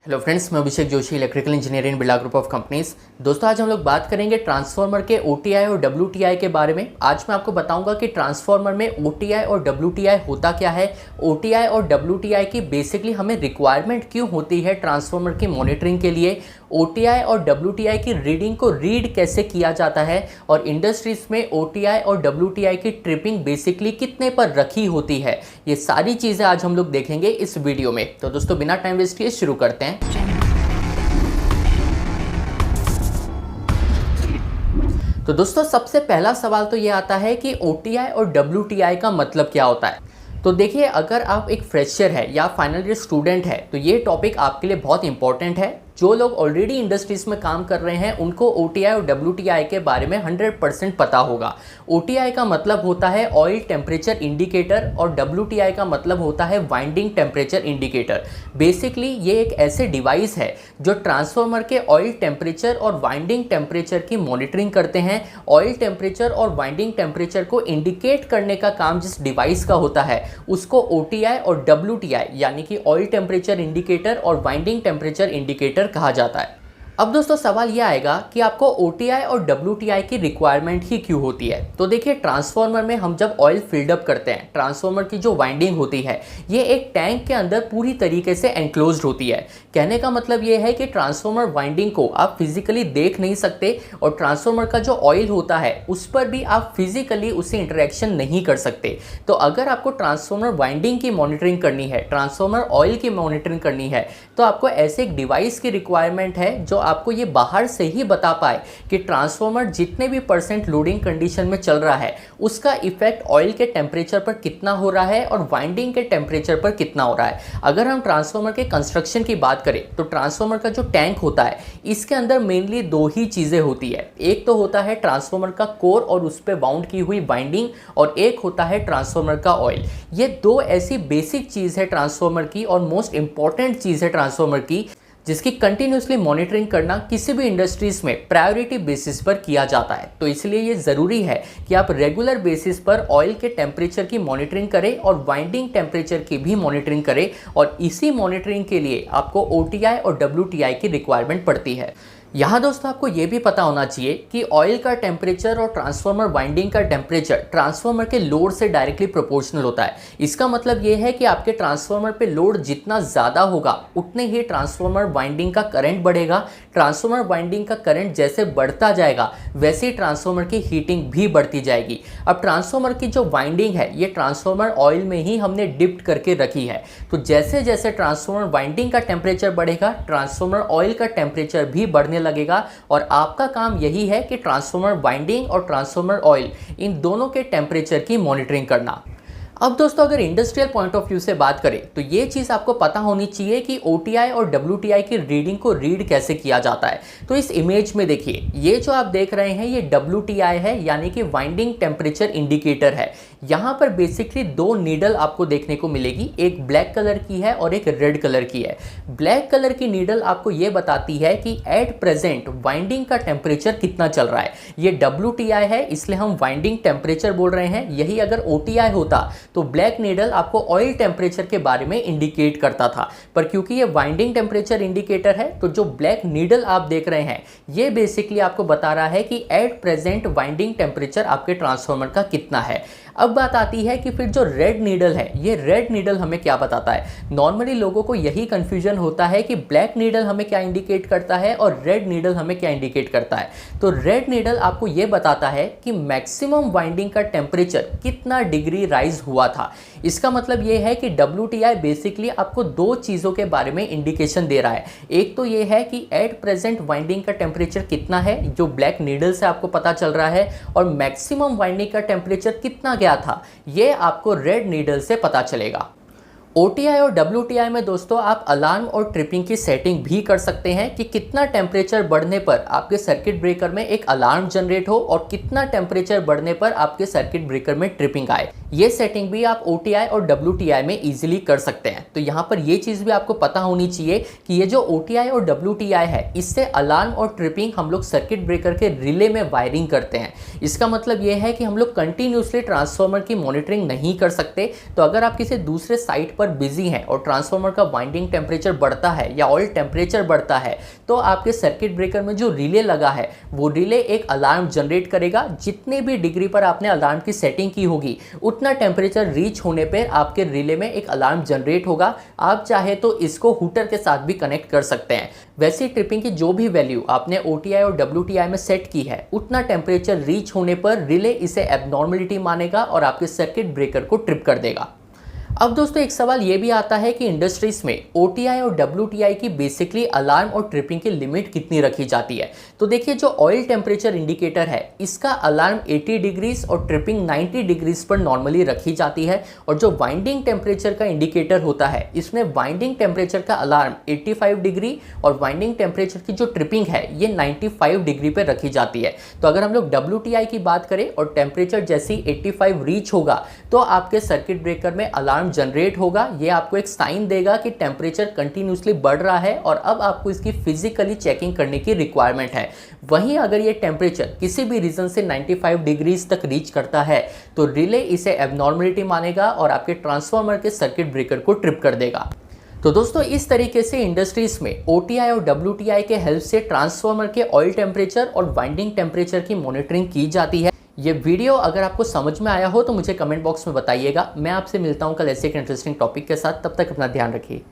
Hello friends, मैं Abhishek Joshi, electrical engineer in Birla group of companies. दोस्तों, आज हम लोग बात करेंगे ट्रांसफार्मर के ओटीआई और डब्ल्यूटीआई के बारे में। आज मैं आपको बताऊंगा कि ट्रांसफार्मर में ओटीआई और डब्ल्यूटीआई होता क्या है, ओटीआई और डब्ल्यूटीआई की बेसिकली हमें रिक्वायरमेंट क्यों होती है ट्रांसफार्मर की मॉनिटरिंग के लिए, ओटीआई और डब्ल्यूटीआई की रीडिंग को रीड कैसे किया जाता है, और इंडस्ट्रीज में ओटीआई और डब्ल्यूटीआई की ट्रिपिंग बेसिकली कितने पर रखी होती है। ये सारी चीज़ें आज हम लोग देखेंगे इस वीडियो में। तो दोस्तों, बिना टाइम वेस्ट किए शुरू करते हैं। तो दोस्तों, सबसे पहला सवाल तो ये आता है कि ओटीआई और डब्ल्यूटीआई का मतलब क्या होता है। तो देखिए, अगर आप एक फ्रेशर है या फाइनल ईयर स्टूडेंट है तो ये टॉपिक आपके लिए बहुत इंपॉर्टेंट है। जो लोग ऑलरेडी इंडस्ट्रीज में काम कर रहे हैं उनको ओटीआई और डब्ल्यूटीआई के बारे में 100% पता होगा। ओटीआई का मतलब होता है ऑयल टेम्परेचर इंडिकेटर और डब्ल्यूटीआई का मतलब होता है वाइंडिंग टेम्परेचर इंडिकेटर। बेसिकली ये एक ऐसे डिवाइस है जो ट्रांसफार्मर के ऑयल टेम्परेचर और वाइंडिंग टेम्परेचर की मॉनिटरिंग करते हैं। ऑयल टेम्परेचर और वाइंडिंग टेम्परेचर को इंडिकेट करने का काम जिस डिवाइस का होता है उसको ओटीआई और डब्ल्यूटीआई यानी कि ऑयल टेम्परेचर इंडिकेटर और वाइंडिंग टेम्परेचर इंडिकेटर कहा जाता है। अब दोस्तों, सवाल यह आएगा कि आपको ओटीआई और डब्ल्यूटीआई की रिक्वायरमेंट ही क्यों होती है। तो देखिए, ट्रांसफार्मर में हम जब ऑयल फिल्डअप करते हैं, ट्रांसफार्मर की जो वाइंडिंग होती है ये एक टैंक के अंदर पूरी तरीके से एनक्लोज्ड होती है। कहने का मतलब ये है कि ट्रांसफार्मर वाइंडिंग को आप फिजिकली देख नहीं सकते और ट्रांसफार्मर का जो ऑयल होता है उस पर भी आप फिजिकली उससे इंटरेक्शन नहीं कर सकते। तो अगर आपको ट्रांसफार्मर वाइंडिंग की मॉनिटरिंग करनी है, ट्रांसफार्मर ऑयल की मॉनिटरिंग करनी है, तो आपको ऐसे एक डिवाइस की रिक्वायरमेंट है जो आपको ये बाहर से ही बता पाए कि ट्रांसफार्मर जितने भी % लोडिंग कंडीशन में चल रहा है उसका इफेक्ट ऑयल के टेम्परेचर पर कितना हो रहा है और वाइंडिंग के टेम्परेचर पर कितना हो रहा है। अगर हम ट्रांसफार्मर के कंस्ट्रक्शन की बात करें तो ट्रांसफार्मर का जो टैंक होता है इसके अंदर मेनली दो ही चीज़ें होती है। एक तो होता है ट्रांसफार्मर का कोर और उस पर बाउंड की हुई वाइंडिंग, और एक होता है ट्रांसफार्मर का ऑयल। ये दो ऐसी बेसिक चीज़ है ट्रांसफार्मर की और मोस्ट इंपॉर्टेंट चीज़ है ट्रांसफार्मर की जिसकी कंटिन्यूसली मॉनिटरिंग करना किसी भी इंडस्ट्रीज में प्रायोरिटी बेसिस पर किया जाता है। तो इसलिए ये ज़रूरी है कि आप रेगुलर बेसिस पर ऑयल के टेम्परेचर की मॉनिटरिंग करें और वाइंडिंग टेम्परेचर की भी मॉनिटरिंग करें, और इसी मॉनिटरिंग के लिए आपको ओटीआई और डब्ल्यूटीआई की रिक्वायरमेंट पड़ती है। यहाँ दोस्तों, आपको ये भी पता होना चाहिए कि ऑयल का टेम्परेचर और ट्रांसफार्मर वाइंडिंग का टेम्परेचर ट्रांसफार्मर के लोड से डायरेक्टली प्रोपोर्शनल होता है। इसका मतलब ये है कि आपके ट्रांसफार्मर पे लोड जितना ज़्यादा होगा उतने ही ट्रांसफार्मर वाइंडिंग का करंट बढ़ेगा। ट्रांसफार्मर वाइंडिंग का करंट जैसे बढ़ता जाएगा वैसे ही ट्रांसफार्मर की हीटिंग भी बढ़ती जाएगी। अब ट्रांसफार्मर की जो वाइंडिंग है ये ट्रांसफार्मर ऑयल में ही हमने डिप्ट करके रखी है। तो जैसे जैसे ट्रांसफार्मर वाइंडिंग का टेम्परेचर बढ़ेगा ट्रांसफार्मर ऑयल का टेम्परेचर भी बढ़ने लगेगा, और आपका काम यही है कि ट्रांसफार्मर वाइंडिंग और ट्रांसफार्मर ऑयल इन दोनों के टेम्परेचर की मॉनिटरिंग करना। अब दोस्तों, अगर इंडस्ट्रियल पॉइंट ऑफ व्यू से बात करें तो ये चीज़ आपको पता होनी चाहिए कि ओटीआई और डब्ल्यूटीआई की रीडिंग को रीड कैसे किया जाता है। तो इस इमेज में देखिए, ये जो आप देख रहे हैं ये डब्ल्यूटीआई है यानी कि वाइंडिंग टेम्परेचर इंडिकेटर है। यहाँ पर बेसिकली दो नीडल आपको देखने को मिलेगी, एक ब्लैक कलर की है और एक रेड कलर की है। ब्लैक कलर की नीडल आपको ये बताती है कि एट प्रेजेंट वाइंडिंग का टेम्परेचर कितना चल रहा है। ये डब्ल्यूटीआई है इसलिए हम वाइंडिंग टेम्परेचर बोल रहे हैं। यही अगर ओटीआई होता तो ब्लैक नीडल आपको ऑयल टेम्परेचर के बारे में इंडिकेट करता था, पर क्योंकि ये वाइंडिंग टेम्परेचर इंडिकेटर है तो जो ब्लैक नीडल आप देख रहे हैं ये बेसिकली आपको बता रहा है कि एट प्रेजेंट वाइंडिंग टेम्परेचर आपके ट्रांसफार्मर का कितना है। अब बात आती है कि फिर जो रेड नीडल है ये रेड नीडल हमें क्या बताता है। नॉर्मली लोगों को यही कंफ्यूजन होता है कि ब्लैक नीडल हमें क्या इंडिकेट करता है और रेड नीडल हमें क्या इंडिकेट करता है। तो रेड नीडल आपको ये बताता है कि मैक्सिमम वाइंडिंग का टेम्परेचर कितना डिग्री राइज हुआ था। इसका मतलब ये है कि डब्ल्यूटीआई बेसिकली आपको दो चीज़ों के बारे में इंडिकेशन दे रहा है। एक तो ये है कि एट प्रेजेंट वाइंडिंग का टेम्परेचर कितना है जो ब्लैक नीडल से आपको पता चल रहा है, और मैक्सिमम वाइंडिंग का टेम्परेचर कितना गया था ये आपको रेड नीडल से पता चलेगा। ओटीआई और डब्ल्यूटीआई में दोस्तों आप अलार्म और ट्रिपिंग की सेटिंग भी कर सकते हैं कि कितना टेम्परेचर बढ़ने पर आपके सर्किट ब्रेकर में एक अलार्म जनरेट हो और कितना टेम्परेचर बढ़ने पर आपके सर्किट ब्रेकर में ट्रिपिंग आए। ये सेटिंग भी आप ओटीआई और डब्ल्यूटीआई में इजीली कर सकते हैं। तो यहाँ पर ये चीज़ भी आपको पता होनी चाहिए कि ये जो ओटीआई और डब्ल्यूटीआई है इससे अलार्म और ट्रिपिंग हम लोग सर्किट ब्रेकर के रिले में वायरिंग करते हैं। इसका मतलब ये है कि हम लोग कंटिन्यूसली ट्रांसफार्मर की मॉनिटरिंग नहीं कर सकते। तो अगर आप किसी दूसरे साइट पर बिजी हैं और ट्रांसफार्मर का वाइंडिंग टेम्परेचर बढ़ता है या ऑयल टेम्परेचर बढ़ता है, तो आपके सर्किट ब्रेकर में जो रिले लगा है वो रिले एक अलार्म जनरेट करेगा। जितने भी डिग्री पर आपने अलार्म की सेटिंग की होगी उतना टेम्परेचर रीच होने पर आपके रिले में एक अलार्म जनरेट होगा। आप चाहे तो इसको हूटर के साथ भी कनेक्ट कर सकते हैं। वैसे ट्रिपिंग की जो भी वैल्यू आपने OTI और WTI में सेट की है उतना टेम्परेचर रीच होने पर रिले इसे एबनॉर्मलिटी मानेगा और आपके सर्किट ब्रेकर को ट्रिप कर देगा। अब दोस्तों एक सवाल ये भी आता है कि इंडस्ट्रीज में OTI और WTI की बेसिकली अलार्म और ट्रिपिंग की लिमिट कितनी रखी जाती है। तो देखिए, जो ऑयल टेम्परेचर इंडिकेटर है इसका अलार्म 80 डिग्रीज और ट्रिपिंग 90 डिग्रीज पर नॉर्मली रखी जाती है, और जो वाइंडिंग टेम्परेचर का इंडिकेटर होता है इसमें वाइंडिंग टेम्परेचर का अलार्म 85 डिग्री और वाइंडिंग टेम्परेचर की जो ट्रिपिंग है ये 95 डिग्री पर रखी जाती है। तो अगर हम लोग WTI की बात करें और टेम्परेचर जैसी 85 रीच होगा तो आपके सर्किट ब्रेकर में अलार्म जनरेट होगा। ये आपको एक साइन देगा कि टेम्परेचर कंटिन्यूसली बढ़ रहा है और अब आपको इसकी फिजिकली चेकिंग करने की रिक्वायरमेंट है। वहीं अगर ये टेम्परेचर किसी भी रीजन से 95 डिग्रीज तक रीच करता है तो रिले इसे एबनॉर्मलिटी मानेगा और आपके ट्रांसफार्मर के सर्किट ब्रेकर को ट्रिप कर देगा। तो दोस्तों इस तरीके से इंडस्ट्रीज में OTI और WTI के हेल्प से ट्रांसफार्मर के ऑयल टेम्परेचर और वाइंडिंग टेम्परेचर की मॉनिटरिंग की जाती है। ये वीडियो अगर आपको समझ में आया हो तो मुझे कमेंट बॉक्स में बताइएगा। मैं आपसे मिलता हूँ कल ऐसे एक इंटरेस्टिंग टॉपिक के साथ। तब तक अपना ध्यान रखिए।